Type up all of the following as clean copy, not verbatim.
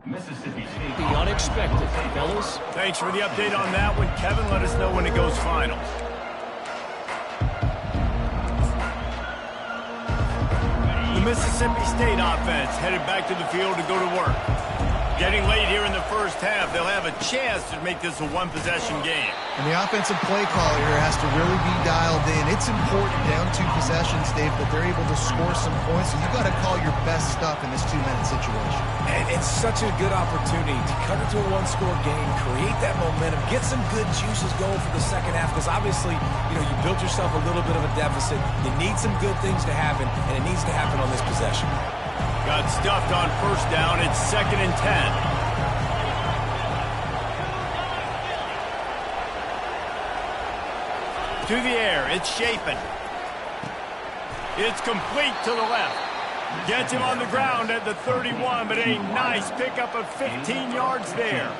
Mississippi State. The unexpected, fellas. Thanks for the update on that one, Kevin. Let us know when it goes final. The Mississippi State offense headed back to the field to go to work. Getting late here in the first half, they'll have a chance to make this a one-possession game. And the offensive play caller here has to really be dialed in. It's important down 2 possessions, Dave, that they're able to score some points. So you got to call your best stuff in this 2-minute situation. And it's such a good opportunity to cut into a one-score game, create that momentum, get some good juices going for the second half. Because obviously, you built yourself a little bit of a deficit. You need some good things to happen, and it needs to happen on this possession. Got stuffed on first down. It's 2nd and 10. To the air, it's Chapin. It's complete to the left. Gets him on the ground at the 31, but a nice pickup of 15 yards there.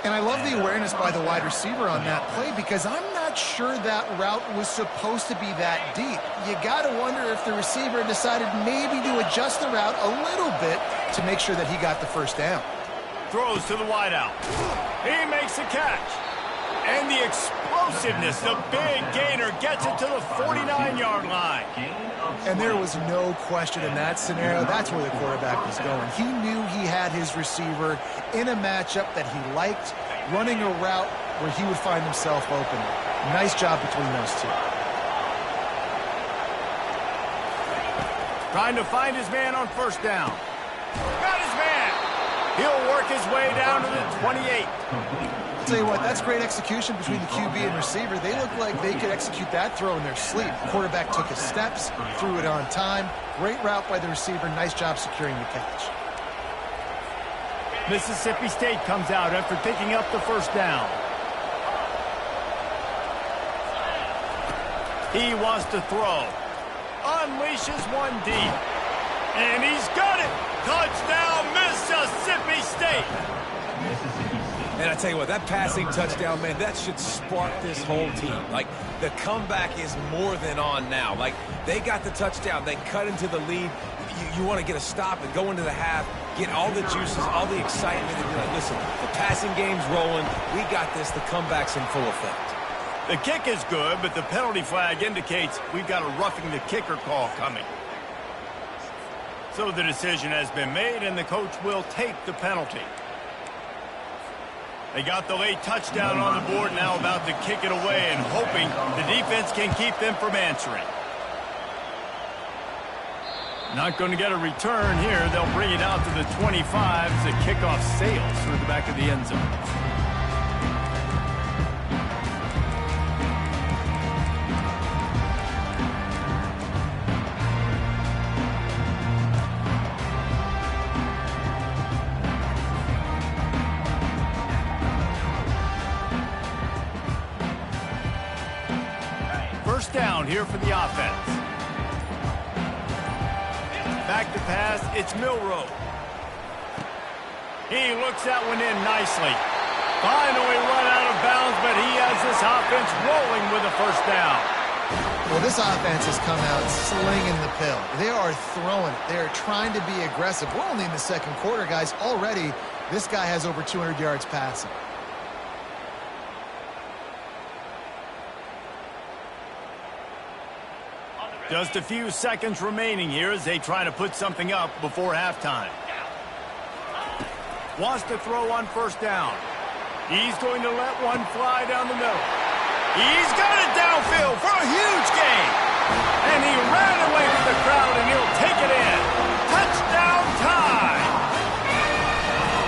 And I love the awareness by the wide receiver on that play because I'm not sure that route was supposed to be that deep. You got to wonder if the receiver decided maybe to adjust the route a little bit to make sure that he got the first down. Throws to the wideout. He makes the catch. And the explosiveness, the big gainer, gets it to the 49-yard line. And there was no question in that scenario. That's where the quarterback was going. He knew he had his receiver in a matchup that he liked, running a route where he would find himself open. Nice job between those two. Trying to find his man on first down. Got his man. He'll work his way down to the 28. I'll tell you what, that's great execution between the QB and receiver. They look like they could execute that throw in their sleep. The quarterback took his steps, threw it on time. Great route by the receiver. Nice job securing the catch. Mississippi State comes out after picking up the first down. He wants to throw. Unleashes one deep. And he's got it! Touchdown, Mississippi State! And I tell you what, that passing touchdown, man, that should spark this whole team. Like, the comeback is more than on now. Like, they got the touchdown. They cut into the lead. You want to get a stop and go into the half, get all the juices, all the excitement, and be like, listen, the passing game's rolling. We got this. The comeback's in full effect. The kick is good, but the penalty flag indicates we've got a roughing the kicker call coming. So the decision has been made, and the coach will take the penalty. They got the late touchdown on the board, now about to kick it away and hoping the defense can keep them from answering. Not going to get a return here. They'll bring it out to the 25 as the kickoff sails through the back of the end zone. First down here for the offense. Back to pass, it's Milroe. He looks that one in nicely. Finally run out of bounds, but he has this offense rolling with a first down. Well, this offense has come out slinging the pill. They are throwing it. They are trying to be aggressive. We're only in the second quarter, guys. Already, this guy has over 200 yards passing. Just a few seconds remaining here as they try to put something up before halftime. Wants to throw on first down. He's going to let one fly down the middle. He's got it downfield for a huge gain. And he ran away from the crowd, and he'll take it in. Touchdown time!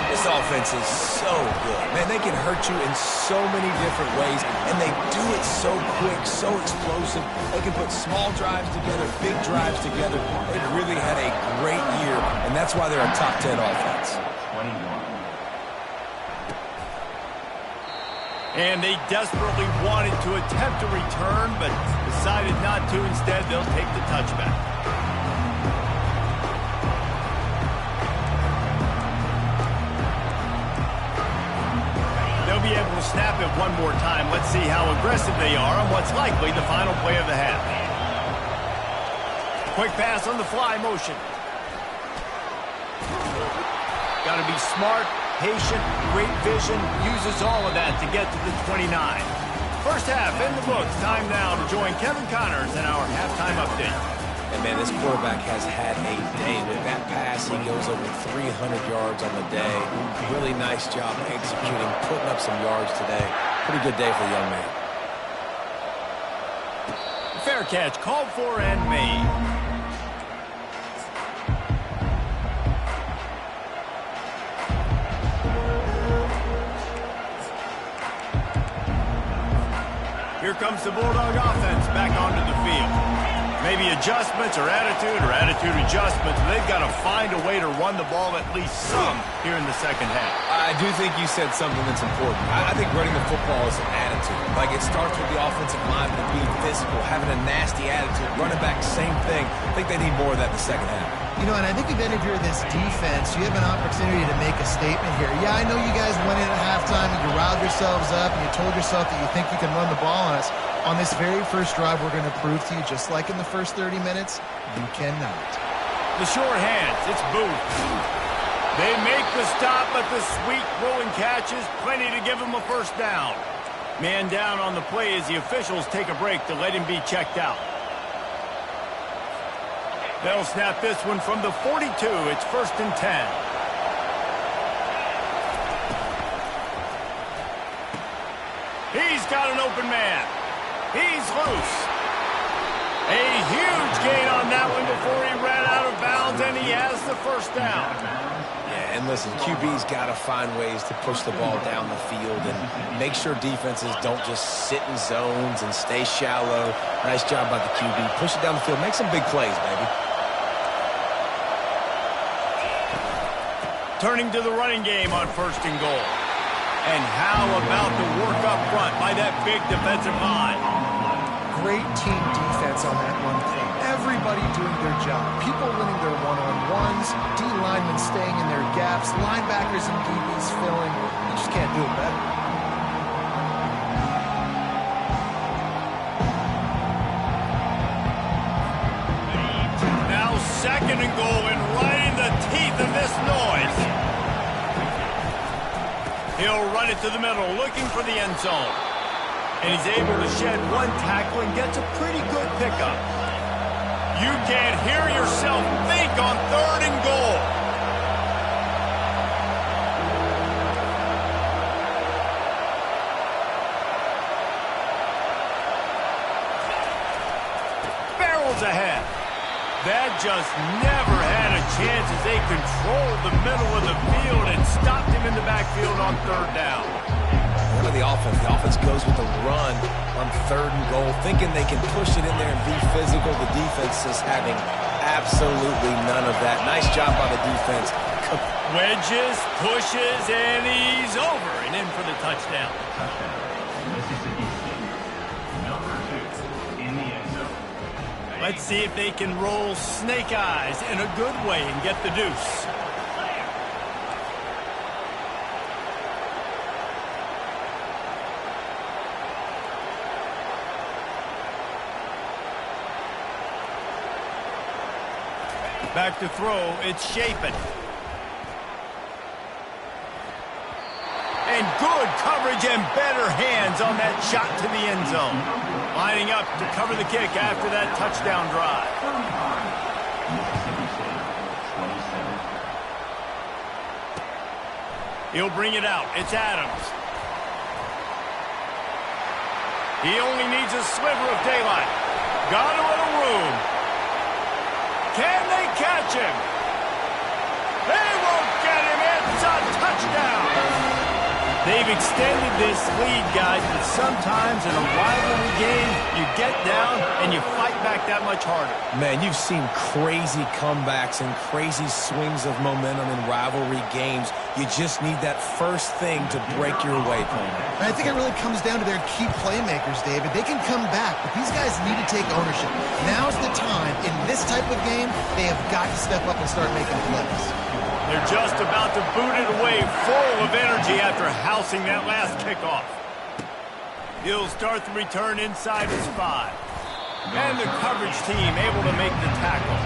This offense is so good. Man, and they can hurt you in so many different ways, and they do it so quick, so explosive. They can put small drives together, big drives together. They've really had a great year, and that's why they're a top 10 offense. And they desperately wanted to attempt a return, but decided not to. Instead, they'll take the touchback. They'll be able to snap it one more time. Let's see how aggressive they are on what's likely the final play of the half. Quick pass on the fly motion. Got to be smart, patient, great vision, uses all of that to get to the 29. First half in the books. Time now to join Kevin Connors in our halftime update. And man, this quarterback has had a day. With that pass, he goes over 300 yards on the day. Really nice job executing, putting up some yards today. Pretty good day for the young man. Fair catch called for and made. Here comes the Bulldog offense back onto the field. Maybe adjustments or attitude adjustments. They've got to find a way to run the ball at least some here in the second half. I do think you said something that's important. I think running the football is an attitude. Like, it starts with the offensive lineman being physical, having a nasty attitude. Running back, same thing. I think they need more of that in the second half. You know, and I think even if you're this defense, you have an opportunity to make a statement here. Yeah, I know you guys went in at halftime and you riled yourselves up and you told yourself that you think you can run the ball on us. On this very first drive, we're going to prove to you, just like in the first 30 minutes, you cannot. The short hands, it's Booth. They make the stop, but the sweet rolling catch is plenty to give them a first down. Man down on the play as the officials take a break to let him be checked out. They'll snap this one from the 42. It's 1st and 10. He's got an open man. He's loose. A huge gain on that one before he ran out of bounds, and he has the first down. Yeah, and listen, QB's got to find ways to push the ball down the field and make sure defenses don't just sit in zones and stay shallow. Nice job by the QB. Push it down the field. Make some big plays, baby. Turning to the running game on 1st and goal. And how about the work up front by that big defensive line? Great team defense on that one play. Everybody doing their job. People winning their one-on-ones, D linemen staying in their gaps, linebackers and DBs filling. You just can't do it better. Now 2nd and goal, and right in the teeth of this noise. He'll run it to the middle, looking for the end zone. And he's able to shed one tackle and gets a pretty good pickup. You can't hear yourself think on 3rd and goal. Barrels ahead. That just never had a chance as they controlled the middle of the field and stopped him in the backfield on 3rd down. Look at the offense. The offense goes with the run on 3rd and goal, thinking they can push it in there and be physical. The defense is having absolutely none of that. Nice job by the defense. Wedges, pushes, and he's over and in for the touchdown. Let's see if they can roll snake eyes in a good way and get the deuce. Back to throw, it's Shapen. And good coverage and better hands on that shot to the end zone. Lining up to cover the kick after that touchdown drive. He'll bring it out. It's Adams. He only needs a sliver of daylight. Got a little room. Can they catch him? They won't get him. It's a touchdown. They've extended this lead, guys, but sometimes in a rivalry game, you get down and you fight back that much harder. Man, you've seen crazy comebacks and crazy swings of momentum in rivalry games. You just need that first thing to break your way, Palmer. I think it really comes down to their key playmakers, David. They can come back, but these guys need to take ownership. Now's the time. In this type of game, they have got to step up and start making plays. They're just about to boot it away, full of energy after housing that last kickoff. He'll start the return inside his 5. And the coverage team able to make the tackle.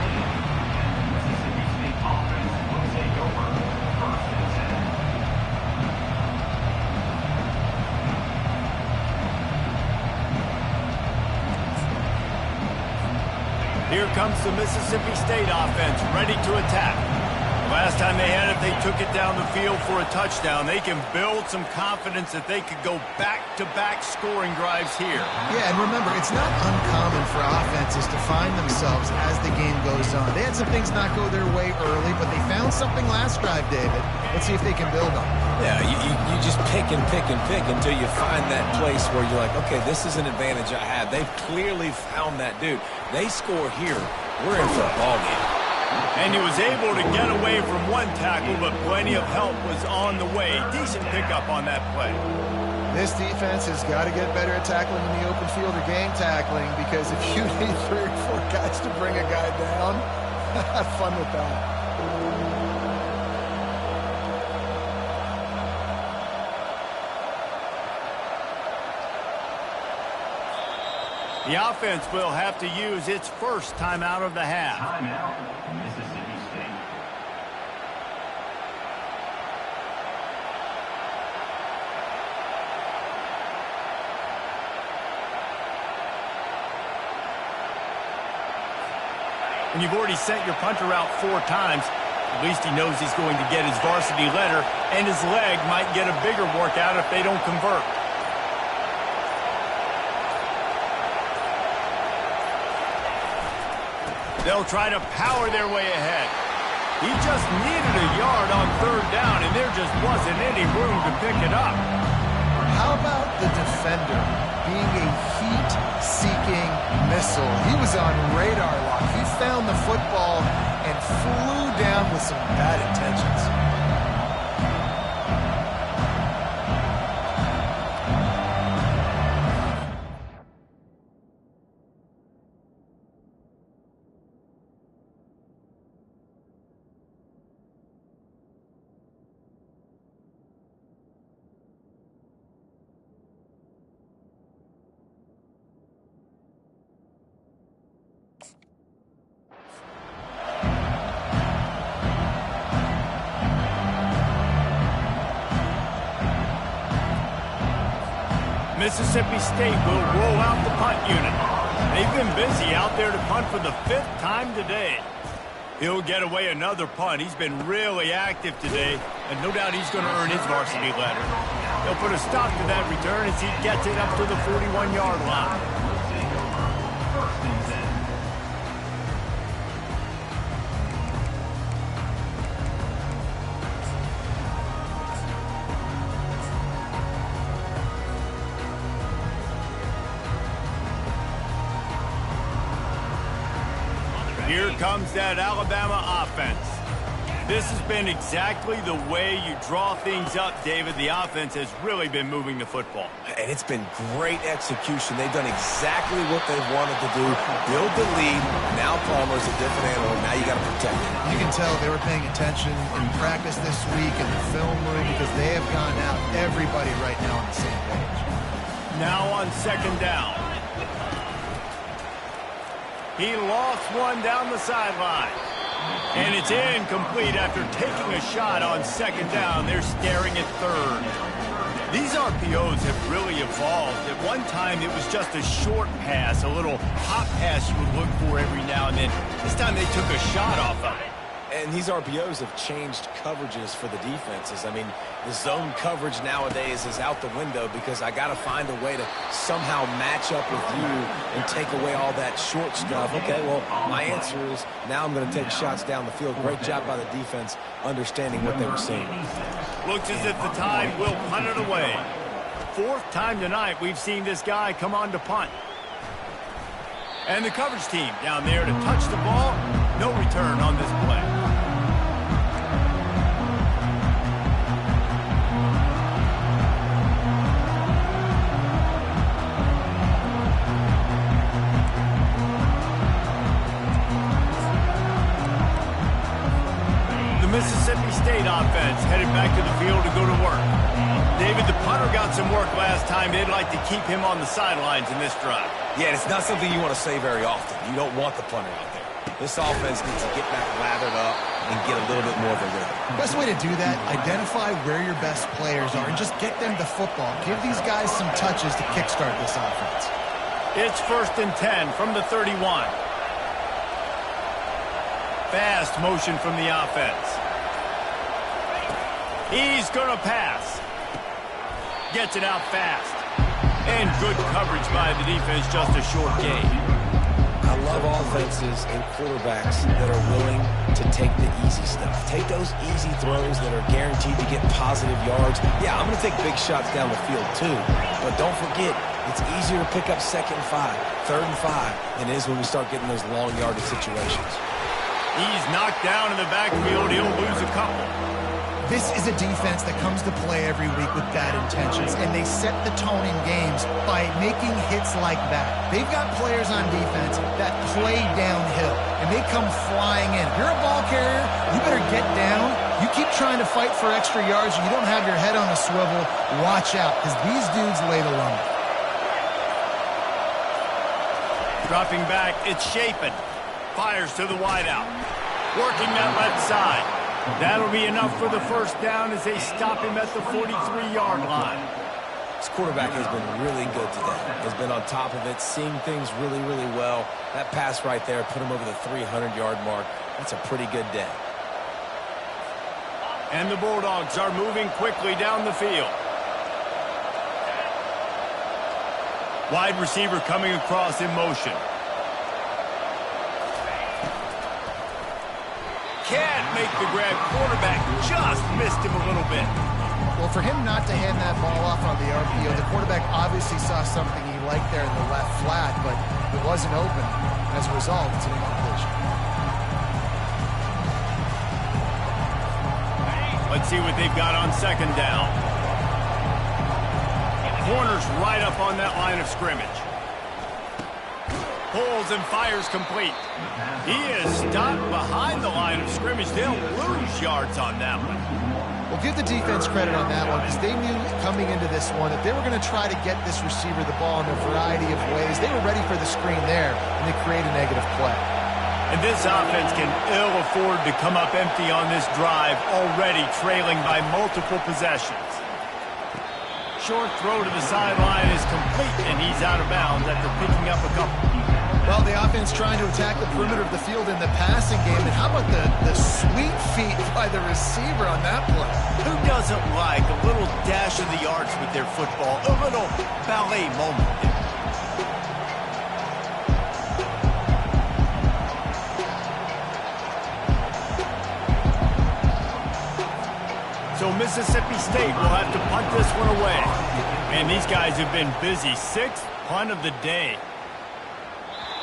Here comes the Mississippi State offense, ready to attack. Last time they had it, they took it down the field for a touchdown. They can build some confidence that they could go back-to-back scoring drives here. Yeah, and remember, it's not uncommon for offenses to find themselves as the game goes on. They had some things not go their way early, but they found something last drive, David. Let's see if they can build on it. Yeah, you just pick and pick and pick until you find that place where you're like, okay, this is an advantage I have. They've clearly found that dude. They score here, we're in for a ball game. And he was able to get away from one tackle, but plenty of help was on the way. Decent pickup on that play. This defense has got to get better at tackling in the open field or game tackling, because if you need 3 or 4 guys to bring a guy down, have fun with that. The offense will have to use its first timeout of the half. Timeout, Mississippi State. When you've already sent your punter out 4 times, at least he knows he's going to get his varsity letter, and his leg might get a bigger workout if they don't convert. They'll try to power their way ahead. He just needed a yard on 3rd down, and there just wasn't any room to pick it up. How about the defender being a heat-seeking missile? He was on radar lock. He found the football and flew down with some bad intentions. Mississippi State will roll out the punt unit. They've been busy out there to punt for the 5th time today. He'll get away another punt. He's been really active today, and no doubt he's going to earn his varsity letter. He'll put a stop to that return as he gets it up to the 41-yard line. Here comes that Alabama offense. This has been exactly the way you draw things up, David. The offense has really been moving the football. And it's been great execution. They've done exactly what they've wanted to do. Build the lead. Now Palmer's a different animal. Now you got to protect it. You can tell they were paying attention in practice this week in the film room, because they have gone out, everybody right now on the same page. Now on 2nd down. He lost one down the sideline. And it's incomplete after taking a shot on 2nd down. They're staring at 3rd. These RPOs have really evolved. At one time, it was just a short pass, a little hop pass you would look for every now and then. This time they took a shot off of it. And these RPOs have changed coverages for the defenses. I mean, the zone coverage nowadays is out the window because I got to find a way to somehow match up with you and take away all that short stuff. Okay, well, my answer is now I'm going to take shots down the field. Great job by the defense understanding what they were seeing. Looks as if the Tide will punt it away. Fourth time tonight we've seen this guy come on to punt. And the coverage team down there to touch the ball. No return on this play. The Mississippi State offense headed back to the field to go to work. David, the punter got some work last time. They'd like to keep him on the sidelines in this drive. Yeah, it's not something you want to say very often. You don't want the punter out there. This offense needs to get back lathered up and get a little bit more of a rhythm. Best way to do that, identify where your best players are and just get them the football. Give these guys some touches to kickstart this offense. It's 1st and 10 from the 31. Fast motion from the offense. He's going to pass. Gets it out fast. And good coverage by the defense, just a short gain. I love offenses and quarterbacks that are willing to take the easy stuff. Take those easy throws that are guaranteed to get positive yards. Yeah, I'm going to take big shots down the field too. But don't forget, it's easier to pick up 2nd and 5, 3rd and 5 than it is when we start getting those long yardage situations. He's knocked down in the backfield. He'll lose a couple. This is a defense that comes to play every week with bad intentions, and they set the tone in games by making hits like that. They've got players on defense that play downhill, and they come flying in. If you're a ball carrier, you better get down. You keep trying to fight for extra yards, and you don't have your head on a swivel. Watch out, because these dudes lay the lumber. Dropping back, it's Chapin. Fires to the wideout. Working that left side. That'll be enough for the 1st down as they stop him at the 43-yard line. This quarterback has been really good today. Has been on top of it, seeing things really, really well. That pass right there put him over the 300-yard mark. That's a pretty good day. And the Bulldogs are moving quickly down the field. Wide receiver coming across in motion. Can't make the grab. Quarterback just missed him a little bit. Well, for him not to hand that ball off on the RPO, the quarterback obviously saw something he liked there in the left flat, but it wasn't open. As a result, it's an incompletion. Let's see what they've got on 2nd down. Corner's right up on that line of scrimmage. Pulls and fires complete. He is stopped behind the line of scrimmage. They'll lose yards on that one. Well, give the defense credit on that one because they knew coming into this one that they were going to try to get this receiver the ball in a variety of ways. They were ready for the screen there, and they create a negative play. And this offense can ill afford to come up empty on this drive, already trailing by multiple possessions. Short throw to the sideline is complete, and he's out of bounds after picking up a couple. Well, the offense trying to attack the perimeter of the field in the passing game. And how about the sweet feet by the receiver on that play? Who doesn't like a little dash of the arts with their football? A little ballet moment. So Mississippi State will have to punt this one away. And these guys have been busy. 6th punt of the day.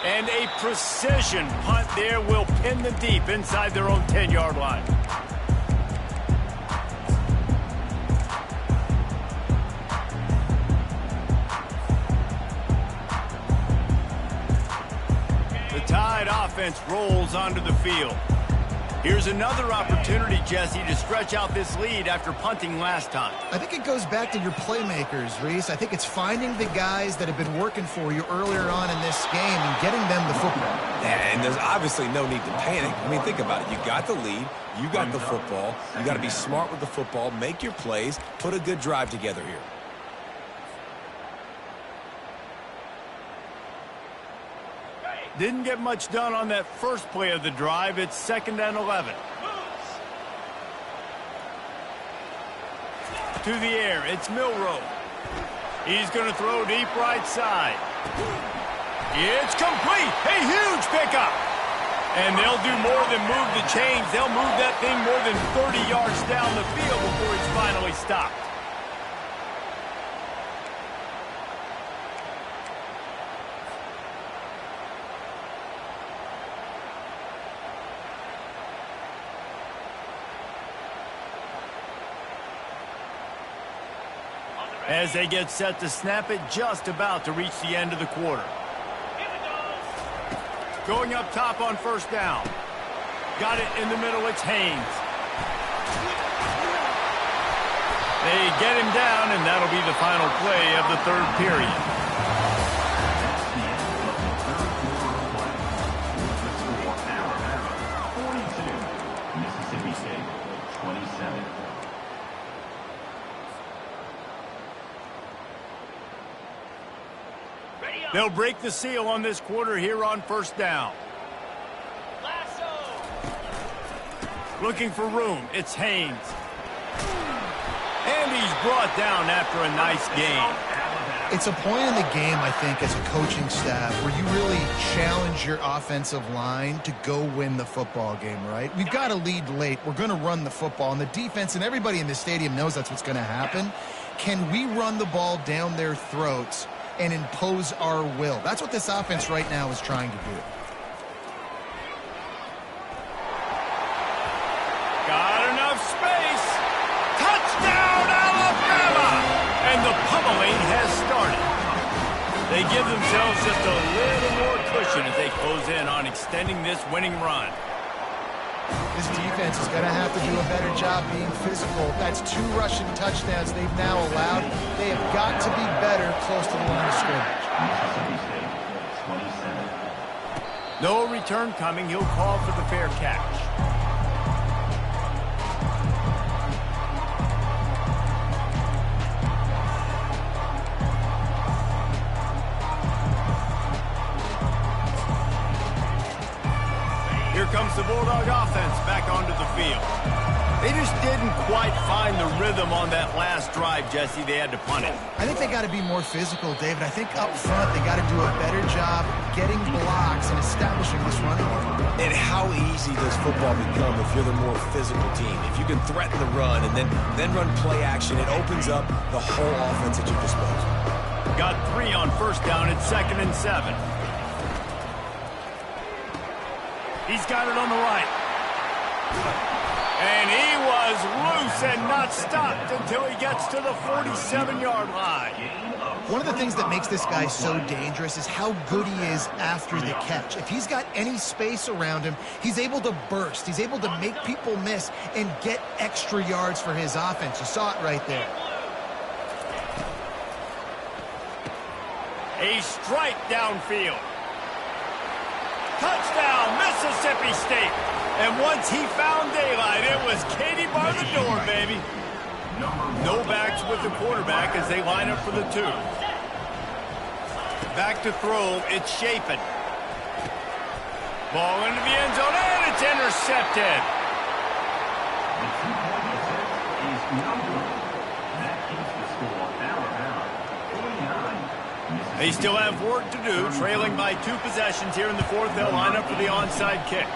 And a precision punt there will pin the deep inside their own 10-yard line. The Tide offense rolls onto the field. Here's another opportunity, Jesse, to stretch out this lead after punting last time. I think it goes back to your playmakers, Reese. I think it's finding the guys that have been working for you earlier on in this game and getting them the football. Yeah, and there's obviously no need to panic. I mean, think about it. You got the lead. You got the football. You got to be smart with the football. Make your plays. Put a good drive together here. Didn't get much done on that first play of the drive. It's 2nd and 11. To the air, it's Milroe. He's going to throw deep right side. It's complete. A huge pickup. And they'll do more than move the chains. They'll move that thing more than 30 yards down the field before he's finally stopped. As they get set to snap it, just about to reach the end of the quarter. Going up top on 1st down. Got it in the middle, it's Haynes. They get him down, and that'll be the final play of the 3rd period. Mississippi State, 27. They'll break the seal on this quarter here on 1st down. Looking for room. It's Haynes. And he's brought down after a nice gain. It's a point in the game, I think, as a coaching staff where you really challenge your offensive line to go win the football game, right? We've got to lead late. We're going to run the football. And the defense and everybody in the stadium knows that's what's going to happen. Can we run the ball down their throats and impose our will? That's what this offense right now is trying to do. Got enough space. Touchdown, Alabama! And the pummeling has started. They give themselves just a little more cushion as they close in on extending this winning run. This defense is going to have to do a better job being physical. That's 2 rushing touchdowns they've now allowed. They have got to be better close to the line of scrimmage. Mississippi State, 27. No return coming. He'll call for the fair catch. Here comes the Bulldog offense back onto the field. They just didn't quite find the rhythm on that last drive, Jesse. They had to punt it. I think they got to be more physical, David. I think up front they got to do a better job getting blocks and establishing this running game. And how easy does football become if you're the more physical team? If you can threaten the run and then run play action, it opens up the whole offense at your disposal. Got 3 on 1st down. It's 2nd and 7. He's got it on the right. And he was loose and not stopped until he gets to the 47-yard line. One of the things that makes this guy so dangerous is how good he is after the catch. If he's got any space around him, he's able to burst. He's able to make people miss and get extra yards for his offense. You saw it right there. A strike downfield. Touchdown, Mississippi State. And once he found daylight, it was Katie bar the door, baby. No backs with the quarterback as they line up for the 2. Back to throw, it's Chapin. Ball into the end zone, and it's intercepted. They still have work to do, trailing by 2 possessions here in the 4th. They'll line up for the onside kick.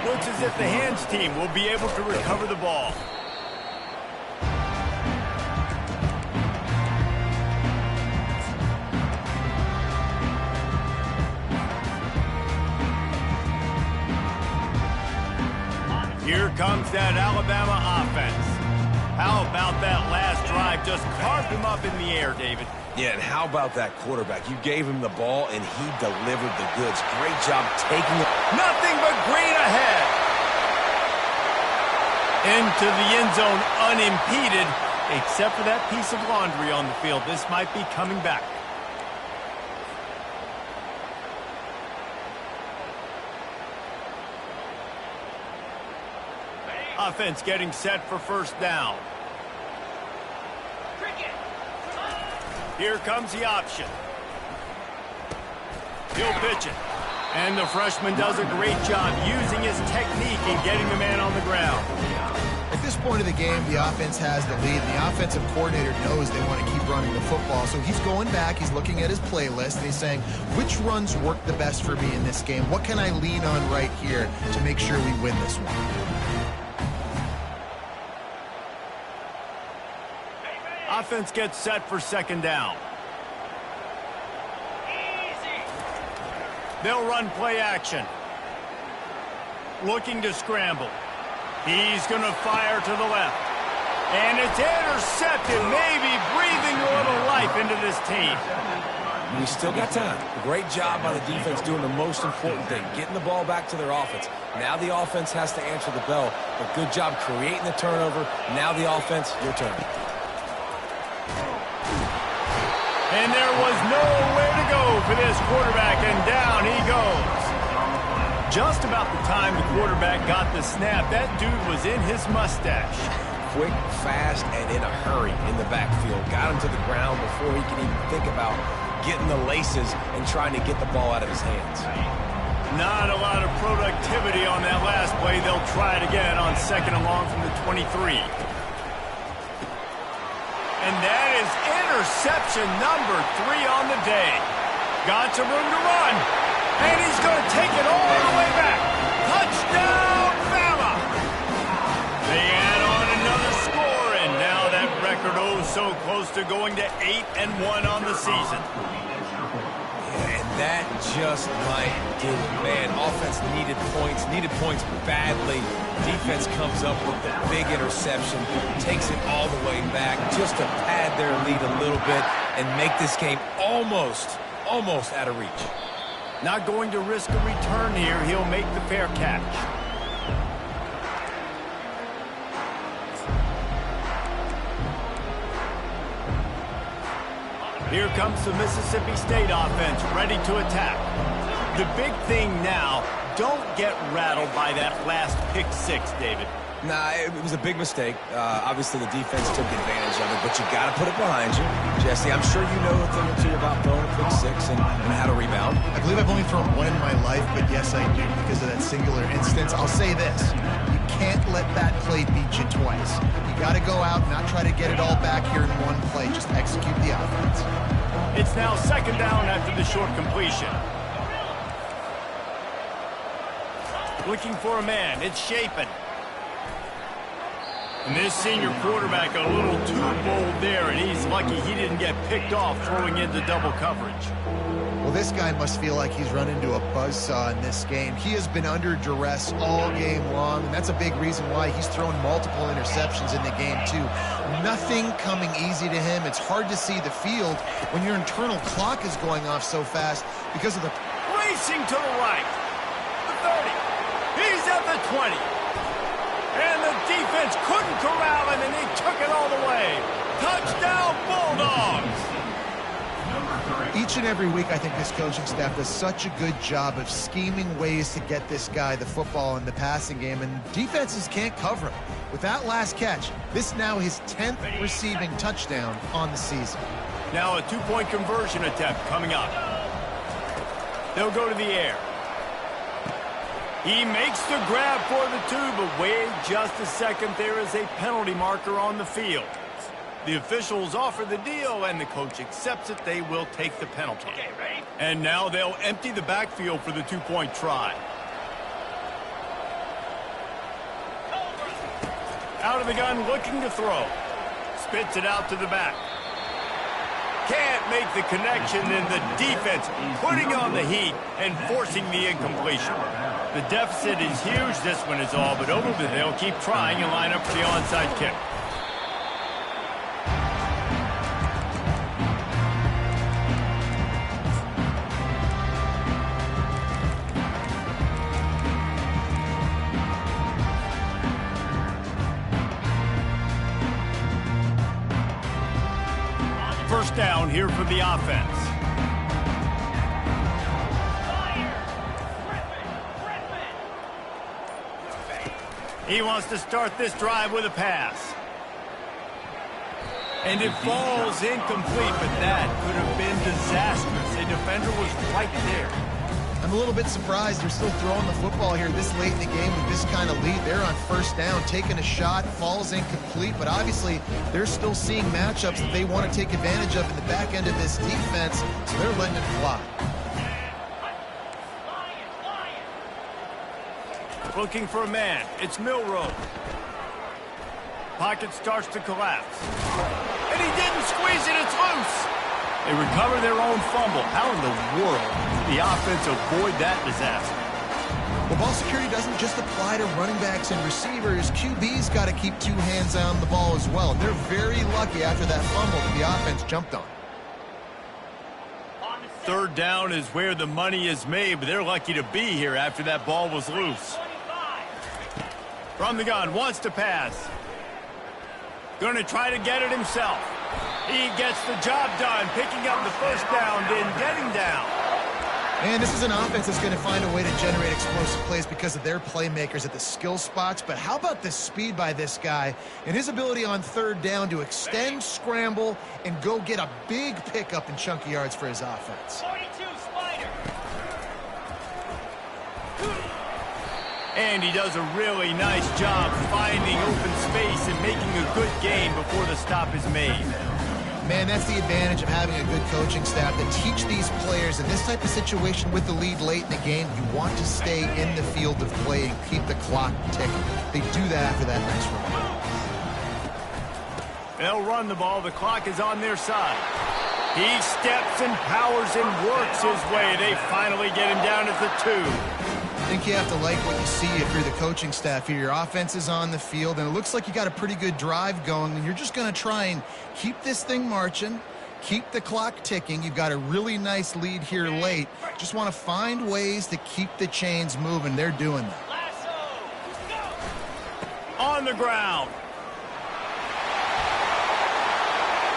Looks as if the hands team will be able to recover the ball. Here comes that Alabama offense. How about that last drive? Just carved him up in the air, David. Yeah, and how about that quarterback? You gave him the ball, and he delivered the goods. Great job taking it. Nothing but green ahead. Into the end zone unimpeded, except for that piece of laundry on the field. This might be coming back. Offense getting set for 1st down. Here comes the option. He'll pitch it. And the freshman does a great job using his technique and getting the man on the ground. At this point of the game, the offense has the lead, and the offensive coordinator knows they want to keep running the football. So he's going back, he's looking at his playlist, and he's saying, which runs work the best for me in this game? What can I lean on right here to make sure we win this one? Offense gets set for second down. They'll run play action. Looking to scramble. He's going to fire to the left. And it's intercepted, maybe breathing a little life into this team. We still got time. Great job by the defense doing the most important thing, getting the ball back to their offense. Now the offense has to answer the bell, but good job creating the turnover. Now the offense, your turn. And there was nowhere to go for this quarterback, and down he goes. Just about the time the quarterback got the snap, that dude was in his mustache. Quick, fast, and in a hurry in the backfield. Got him to the ground before he can even think about getting the laces and trying to get the ball out of his hands. Not a lot of productivity on that last play. They'll try it again on second and long from the 23. And that is interception number 3 on the day. Got some room to run. And he's going to take it all the way back. Touchdown, Bama! They add on another score, and now that record so close to going to 8-1 on the season. Yeah, and that just might do it, man. Offense needed points badly. Defense comes up with the big interception, takes it all the way back just to pad their lead a little bit and make this game almost out of reach. Not going to risk a return here. He'll make the fair catch. Here comes the Mississippi State offense, ready to attack. The big thing now, don't get rattled by that last pick six, David. Nah, it was a big mistake. Obviously, the defense took advantage of it, but you got to put it behind you. Jesse, I'm sure you know a thing or two about throwing a pick six and how to rebound. I believe I've only thrown one in my life, but yes, I do because of that singular instance. I'll say this. You can't let that play beat you twice. You got to go out and not try to get it all back here in one play. Just execute the offense. It's now second down after the short completion. Looking for a man. It's Shapen. And this senior quarterback a little too bold there, and he's lucky he didn't get picked off throwing into double coverage. Well, this guy must feel like he's run into a buzzsaw in this game. He has been under duress all game long, and that's a big reason why he's thrown multiple interceptions in the game, too. Nothing coming easy to him. It's hard to see the field when your internal clock is going off so fast because of the... Racing to the right. The 30. He's at the 20. And the defense couldn't corral him, and he took it all the way. Touchdown, Bulldogs! Each and every week, I think this coaching staff does such a good job of scheming ways to get this guy the football in the passing game, and defenses can't cover him. With that last catch, this now his 10th receiving touchdown on the season. Now a two-point conversion attempt coming up. They'll go to the air. He makes the grab for the two, but wait just a second. There is a penalty marker on the field. The officials offer the deal, and the coach accepts it. They will take the penalty. Okay, ready? And now they'll empty the backfield for the two-point try. Out of the gun, looking to throw. Spits it out to the back. Can't make the connection, and the defense putting on the heat and forcing the incompletion. The deficit is huge. This one is all but over, but they'll keep trying and line up for the onside kick. First down here for the offense. He wants to start this drive with a pass. And it falls incomplete, but that could have been disastrous. A defender was right there. I'm a little bit surprised they're still throwing the football here this late in the game with this kind of lead. They're on first down, taking a shot, falls incomplete, but obviously they're still seeing matchups that they want to take advantage of in the back end of this defense, so they're letting it fly. Looking for a man. It's Milrow. Pocket starts to collapse. And he didn't squeeze it. It's loose. They recover their own fumble. How in the world did the offense avoid that disaster? Well, ball security doesn't just apply to running backs and receivers. QB's got to keep 2 hands on the ball as well. They're very lucky after that fumble that the offense jumped on. Third down is where the money is made, but they're lucky to be here after that ball was loose. From the gun, wants to pass. Going to try to get it himself. He gets the job done, picking up the first down, then getting down. And this is an offense that's going to find a way to generate explosive plays because of their playmakers at the skill spots. But how about the speed by this guy and his ability on third down to extend, scramble, and go get a big pickup in chunky yards for his offense. 42 Spider. And he does a really nice job finding open space and making a good gain before the stop is made. Man, that's the advantage of having a good coaching staff that teach these players in this type of situation with the lead late in the game. You want to stay in the field of play and keep the clock ticking. They do that after that nice run. They'll run the ball. The clock is on their side. He steps and powers and works his way. They finally get him down at the 2. I think you have to like what you see if you're the coaching staff here. Your offense is on the field, and it looks like you got a pretty good drive going, and you're just going to try and keep this thing marching, keep the clock ticking. You've got a really nice lead here late. Just want to find ways to keep the chains moving. They're doing that. On the ground.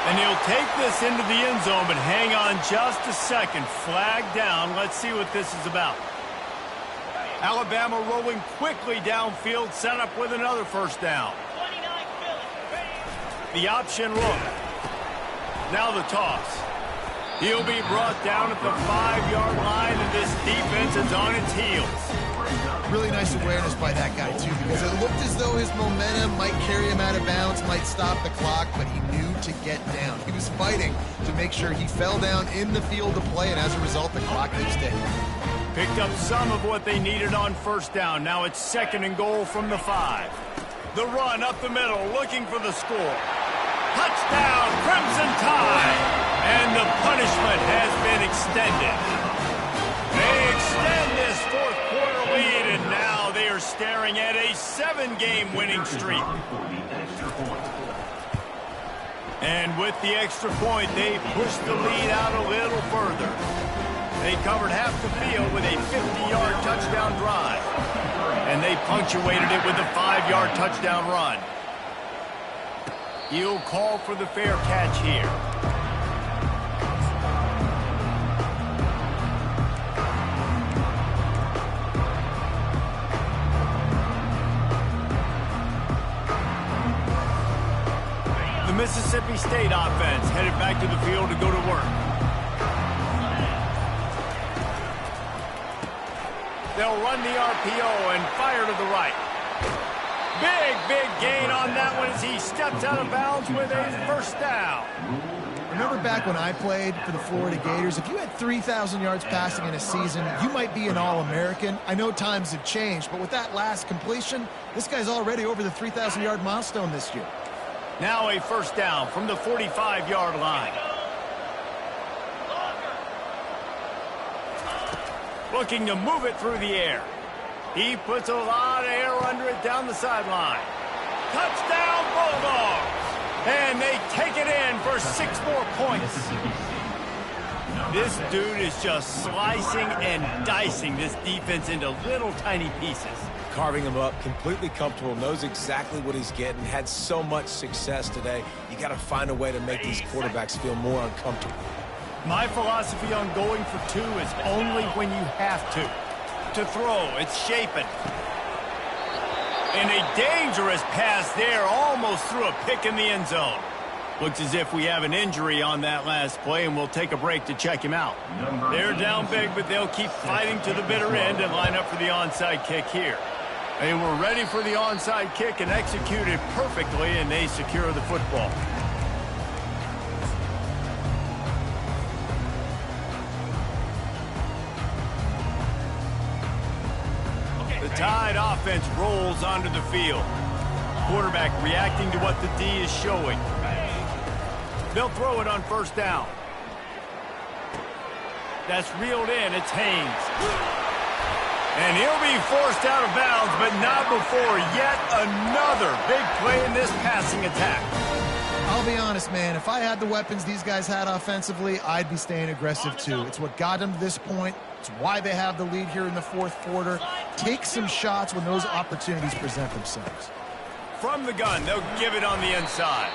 And he'll take this into the end zone, but hang on just a second. Flag down. Let's see what this is about. Alabama rolling quickly downfield, set up with another first down. The option look. Now the toss. He'll be brought down at the 5-yard line, and this defense is on its heels. Really nice awareness by that guy, too, because it looked as though his momentum might carry him out of bounds, might stop the clock, but he knew to get down. He was fighting to make sure he fell down in the field of play, and as a result, the clock keeps ticking. Picked up some of what they needed on first down. Now it's 2nd and goal from the 5. The run up the middle, looking for the score. Touchdown, Crimson Tide! And the punishment has been extended. They extend this 4th quarter lead, and now they are staring at a 7-game winning streak. And with the extra point, they push the lead out a little further. They covered half the field with a 50-yard touchdown drive. And they punctuated it with a 5-yard touchdown run. He'll call for the fair catch here. The Mississippi State offense headed back to the field to go to work. They'll run the RPO and fire to the right. Big gain on that one as he steps out of bounds with a first down. Remember back when I played for the Florida Gators, if you had 3,000 yards passing in a season, you might be an All-American. I know times have changed, but with that last completion, this guy's already over the 3,000-yard milestone this year. Now a first down from the 45-yard line. Looking to move it through the air. He puts a lot of air under it down the sideline. Touchdown, Bulldogs! And they take it in for 6 more points. This dude is just slicing and dicing this defense into little tiny pieces. Carving him up, completely comfortable, knows exactly what he's getting, had so much success today. You got to find a way to make these quarterbacks feel more uncomfortable. My philosophy on going for 2 is only when you have to. To throw, it's shaping. And a dangerous pass there, almost threw a pick in the end zone. Looks as if we have an injury on that last play, and we'll take a break to check him out. They're down big, but they'll keep fighting to the bitter end and line up for the onside kick here. They were ready for the onside kick and executed perfectly, and they secure the football. The Tide offense rolls onto the field. Quarterback reacting to what the D is showing. They'll throw it on first down. That's reeled in. It's Haynes. And he'll be forced out of bounds, but not before yet another big play in this passing attack. I'll be honest, man. If I had the weapons these guys had offensively, I'd be staying aggressive too. It's what got them to this point. It's why they have the lead here in the fourth quarter. Take some shots when those opportunities present themselves. From the gun, they'll give it on the inside.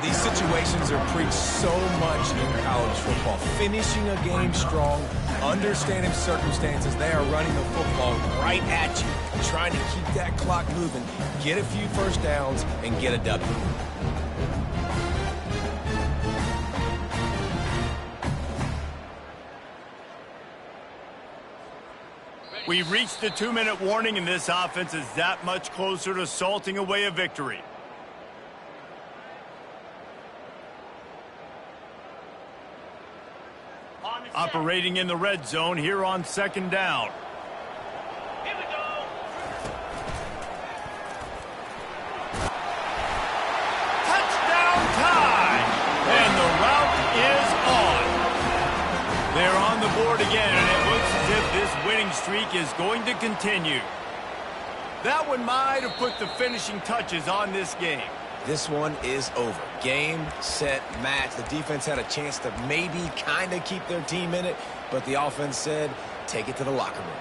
These situations are preached so much in college football. Finishing a game strong, understanding circumstances. They are running the football right at you, trying to keep that clock moving, get a few first downs, and get a W. We've reached the 2-minute warning, and this offense is that much closer to salting away a victory. Operating in the red zone here on second down. Here we go. Touchdown Tide! And the route is on. They're on the board again, and it looks as if this winning streak is going to continue. That one might have put the finishing touches on this game. This one is over. Game, set, match. The defense had a chance to maybe kind of keep their team in it, but the offense said, take it to the locker room.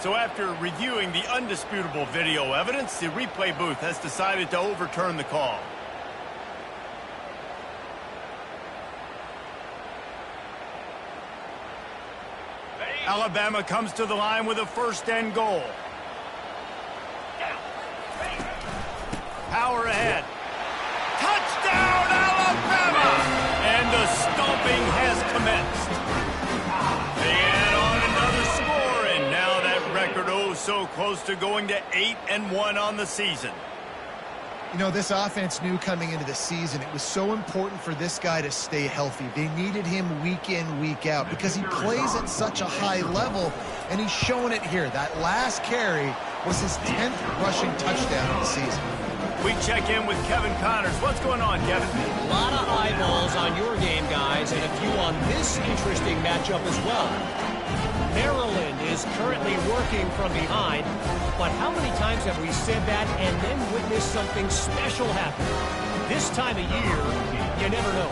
So after reviewing the undisputable video evidence, the replay booth has decided to overturn the call. Alabama comes to the line with a first and goal. Power ahead. Touchdown, Alabama! And the stomping has commenced. They add on another score, and now that record oh so close to going to 8-1 on the season. You know, this offense knew coming into the season it was so important for this guy to stay healthy. They needed him week in, week out because he plays at such a high level, and he's showing it here. That last carry was his 10th rushing touchdown of the season. We check in with Kevin Connors. What's going on, Kevin? A lot of eyeballs on your game, guys, and a few on this interesting matchup as well. Maryland is currently working from behind, but how many times have we said that and then witnessed something special happen? This time of year, you never know.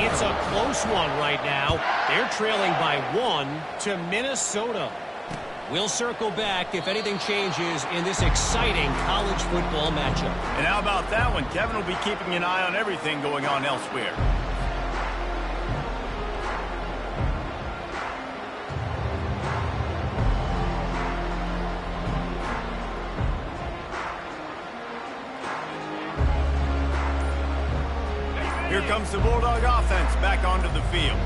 It's a close one right now. They're trailing by 1 to Minnesota. We'll circle back if anything changes in this exciting college football matchup. And how about that one? Kevin will be keeping an eye on everything going on elsewhere. Here comes the Bulldog offense back onto the field.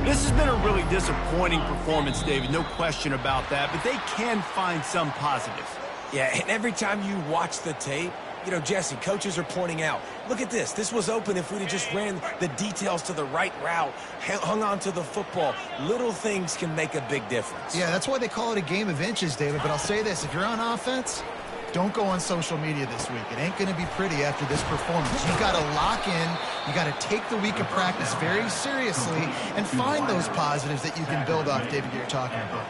This has been a really disappointing performance, David, no question about that, but they can find some positives. Yeah, and every time you watch the tape, you know, Jesse, coaches are pointing out, look at this. This was open if we'd have just ran the details to the right route, hung on to the football. Little things can make a big difference. Yeah, that's why they call it a game of inches, David, but I'll say this. If you're on offense, don't go on social media this week. It ain't going to be pretty after this performance. You've got to lock in. You got to take the week of practice very seriously and find those positives that you can build off, David, that you're talking about.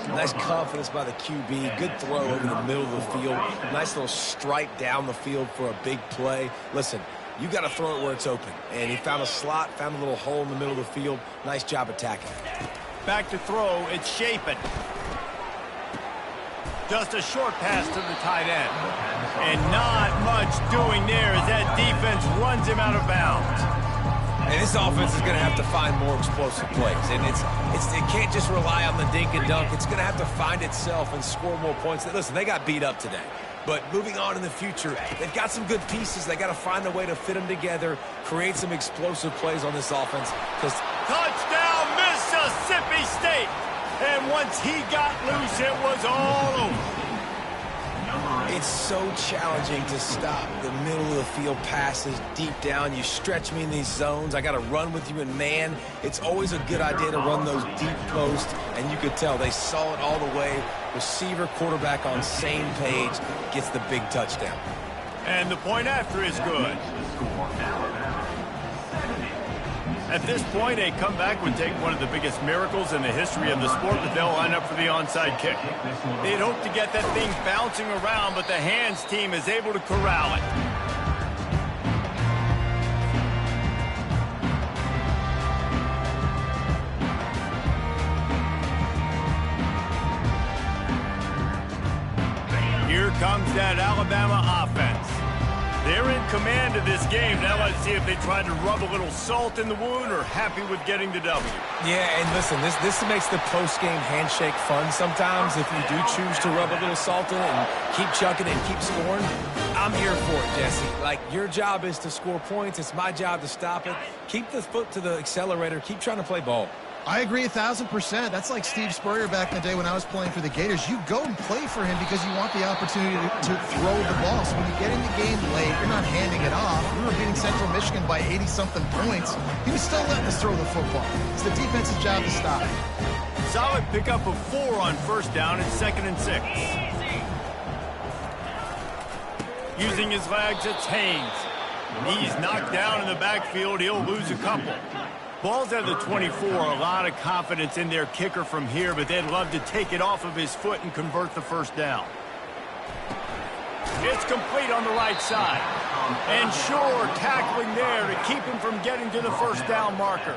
Nice confidence by the QB. Good throw over the middle of the field. Nice little stripe down the field for a big play. Listen, you got to throw it where it's open. And he found a slot, found a little hole in the middle of the field. Nice job attacking. Back to throw. It's Shapen. Just a short pass to the tight end. And not much doing there as that defense runs him out of bounds. And this offense is going to have to find more explosive plays. And it can't just rely on the dink and dunk. It's going to have to find itself and score more points. Listen, they got beat up today. But moving on in the future, they've got some good pieces. They got to find a way to fit them together, create some explosive plays on this offense. Touchdown, Mississippi State! And once he got loose, it was all over. It's so challenging to stop the middle of the field passes deep down. You stretch me in these zones. I got to run with you in man. It's always a good idea to run those deep posts, and you could tell they saw it all the way. Receiver, quarterback on same page, gets the big touchdown. And the point after is good. At this point, a comeback would take one of the biggest miracles in the history of the sport, but they'll line up for the onside kick. They'd hope to get that thing bouncing around, but the hands team is able to corral it. Here comes that Alabama offense. They're in command of this game. Now let's see if they try to rub a little salt in the wound or happy with getting the W. Yeah, and listen, this makes the post-game handshake fun sometimes if you do choose to rub a little salt in it and keep chucking it and keep scoring. I'm here for it, Jesse. Like, your job is to score points. It's my job to stop it. Keep the foot to the accelerator. Keep trying to play ball. I agree 1,000%. That's like Steve Spurrier back in the day when I was playing for the Gators. You go and play for him because you want the opportunity to throw the ball. So when you get in the game late, you're not handing it off. We were beating Central Michigan by 80-something points. He was still letting us throw the football. It's the defense's job to stop it. Solid pickup of 4 on first down. It's 2nd and 6. Using his legs, it's Haynes. He's knocked down in the backfield. He'll lose a couple. Ball's at the 24, a lot of confidence in their kicker from here, but they'd love to take it off of his foot and convert the first down. It's complete on the right side. And sure, tackling there to keep him from getting to the first down marker.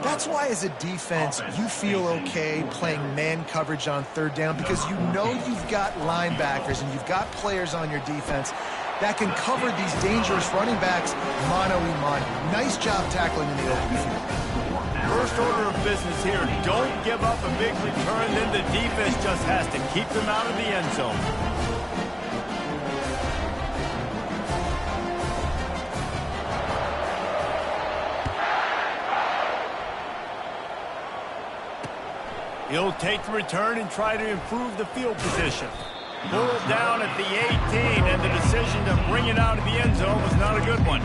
That's why as a defense, you feel okay playing man coverage on 3rd down because you know you've got linebackers and you've got players on your defense that can cover these dangerous running backs mano-a-mano. Nice job tackling in the open field. First order of business here, don't give up a big return, then the defense just has to keep them out of the end zone. He'll take the return and try to improve the field position. Pulled down at the 18, and the decision to bring it out of the end zone was not a good one.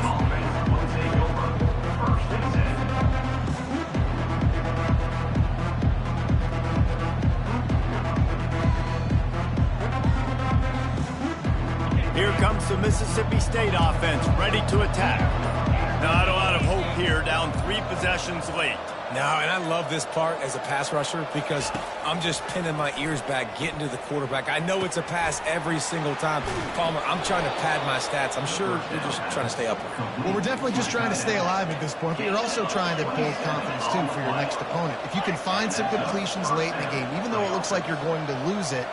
Here comes the Mississippi State offense, ready to attack. Not a lot of hope here, down 3 possessions late. No, and I love this part as a pass rusher because I'm just pinning my ears back, getting to the quarterback. I know it's a pass every single time. Palmer, I'm trying to pad my stats. I'm sure you're just trying to stay up there. Well, we're definitely just trying to stay alive at this point, but you're also trying to build confidence, too, for your next opponent. If you can find some completions late in the game, even though it looks like you're going to lose it,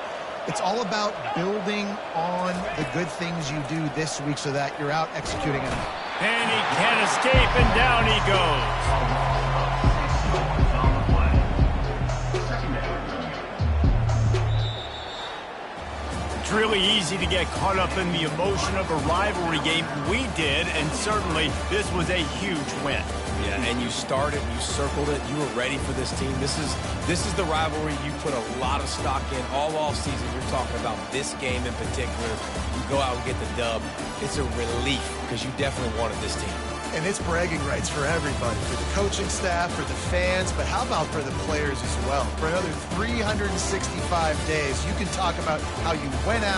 it's all about building on the good things you do this week so that you're out executing it. And he can't escape, and down he goes. It's really easy to get caught up in the emotion of a rivalry game. We did, and certainly this was a huge win. Yeah, and you started, you circled it, you were ready for this team. This is the rivalry you put a lot of stock in all offseason. You're talking about this game in particular. You go out and get the dub. It's a relief because you definitely wanted this team. And it's bragging rights for everybody, for the coaching staff, for the fans, but how about for the players as well? For another 365 days, you can talk about how you went out